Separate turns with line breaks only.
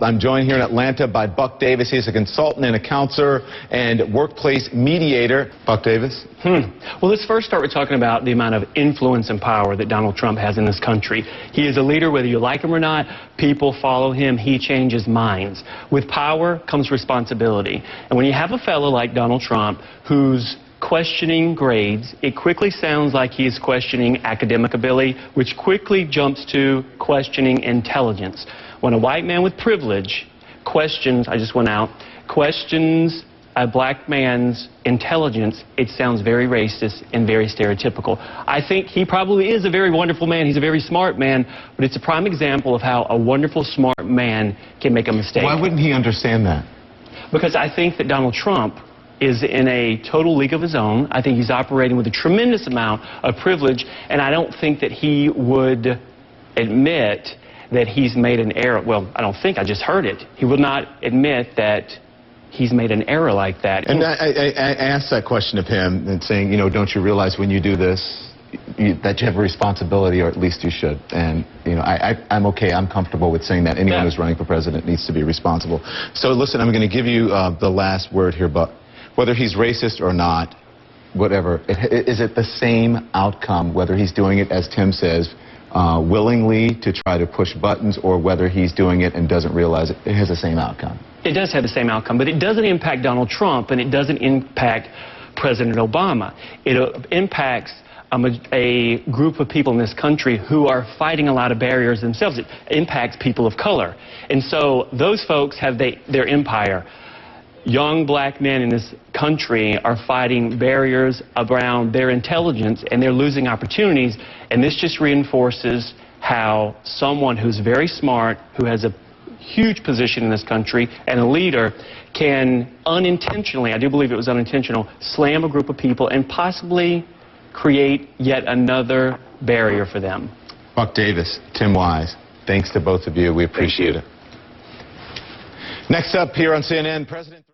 I'm joined here in Atlanta by Buck Davis. He's a consultant and a counselor and workplace mediator. Buck Davis?
Well, let's first start with talking about the amount of influence and power that Donald Trump has in this country. He is a leader, whether you like him or not. People follow him. He changes minds. With power comes responsibility. And when you have a fellow like Donald Trump who's questioning grades, it quickly sounds like he's questioning academic ability, which quickly jumps to questioning intelligence. When a white man with privilege questions a black man's intelligence, it sounds very racist and very stereotypical. I think he probably is a very wonderful man. He's a very smart man, but it's a prime example of how a wonderful, smart man can make a mistake.
Why wouldn't he understand that?
Because I think that Donald Trump is in a total league of his own. I think he's operating with a tremendous amount of privilege, and I don't think that he would admit that he's made an error. Well, I don't think, I just heard it. He will not admit that he's made an error like that.
And I asked that question of him and saying, you know, don't you realize when you do this that you have a responsibility, or at least you should? And, you know, I'm okay, I'm comfortable with saying that anyone who's running for president needs to be responsible. So listen, I'm going to give you the last word here, Buck. Whether he's racist or not, whatever, is it the same outcome, whether he's doing it, as Tim says, willingly to try to push buttons, or whether he's doing it and doesn't realize it has the same outcome?
It does have the same outcome, but it doesn't impact Donald Trump, and it doesn't impact President Obama. It impacts a group of people in this country who are fighting a lot of barriers themselves. It impacts people of color. And so those folks have their empire. Young black men in this country are fighting barriers around their intelligence, and they're losing opportunities. And this just reinforces how someone who's very smart, who has a huge position in this country, and a leader, can unintentionally, I do believe it was unintentional, slam a group of people and possibly create yet another barrier for them.
Buck Davis, Tim Wise, thanks to both of you. We appreciate it. Next up here on CNN, President